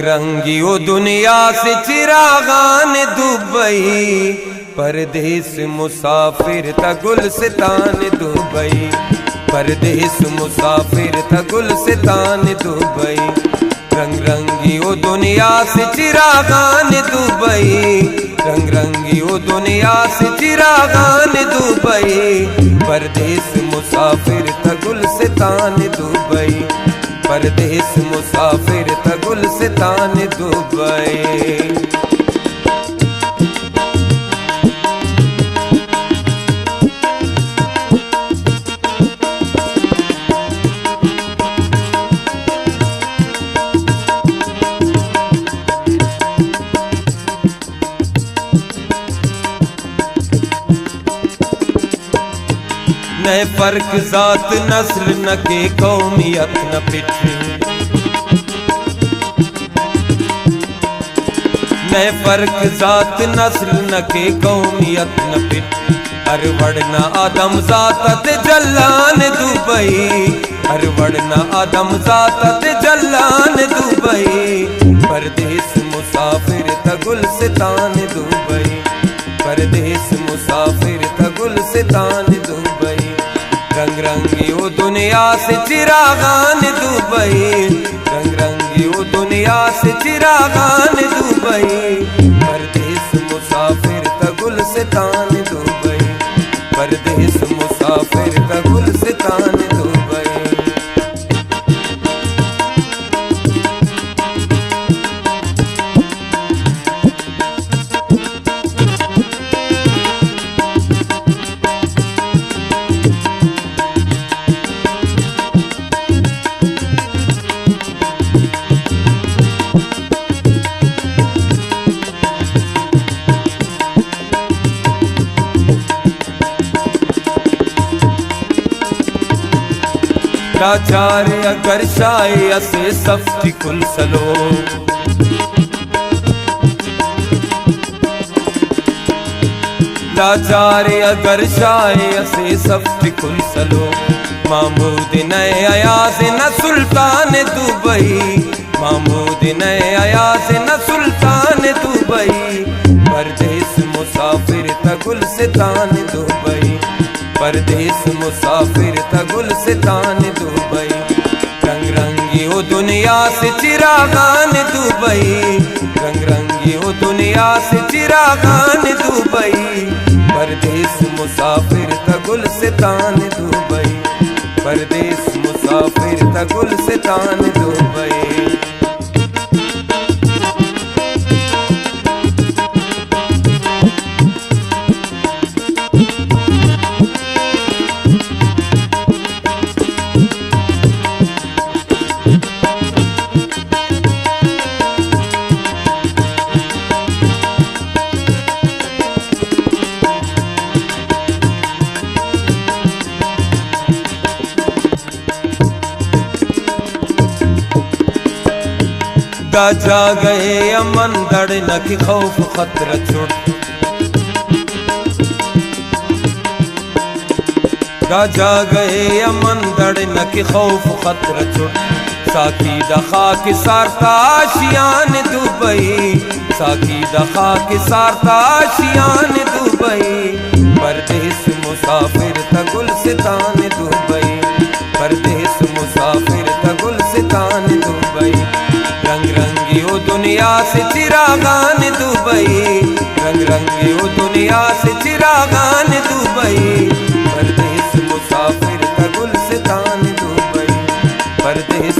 रंगी वो दुनिया से चिरागान दुबई, परदेस मुसाफिर था गुलस्तान दुबई, परदेस मुसाफिर था गुलस्तान दुबई। रंग रंगी वो दुनिया से चिरागान दुबई, रंग रंगी वो दुनिया से चिरागान दुबई, परदेस मुसाफिर था गुलस्तान दुबई, परदेस मुसाफिर था गुलस्तान दुबई। न फर्क जात नस्ल न के कौमियत न पिछे, न फर्क जात नस्ल न के कौमियत न पिछे। अरवड़ न आदम जात जल्लान दुबई, अरवड़ न आदम जात जल्लान दुबई, परदेस मुसाफिर था गुलस्तान दुबई, परदेस मुसाफिर था गुलस्तान दुबई। रंग रंगी वो दुनिया से चिरागान दुबई, रंग रंगी वो दुनिया से चिरागान दुबई, परदेस मुसाफिर था गुलस्तान दुबई, परदेस मुसाफिर था गुलस्तान दुबई। लाचार अगर शाये असे सफ्ती कुल सलो, लाचार अगर शाये असे सफ्ती कुल सलो। महमूद नए अयाज न सुल्तान दुबई, महमूद नए अयाज न सुल्तान दुबई, परदेस मुसाफिर था गुलस्तान दुबई, परदेस मुसाफिर था गुलस्तान दुबई। रंग रंगी वो दुनिया से चिरागान दुबई, रंग रंगी वो दुनिया से चिरागान दुबई, परदेस मुसाफिर था गुलस्तान दुबई, परदेस मुसाफिर था गुलस्तान दुबई। जा गए अमन दड़ न कि खौफ खतरा छुट, जा गए अमन दड़ न कि खौफ खतरा छुट। साकी दखा के सारता आशियान दुबई, साकी दखा के सारता आशियान दुबई, परदेस मुसाफिर था गुलस्तान दुबई, परदेस मुसाफिर था गुलस्तान दुबई। रंग रंगी वो दुनिया से चिरागान दुबई, रंग रंगी वो दुनिया से चिरागान दुबई, परदेस मुसाफिर था गुलस्तान दुबई, परदेस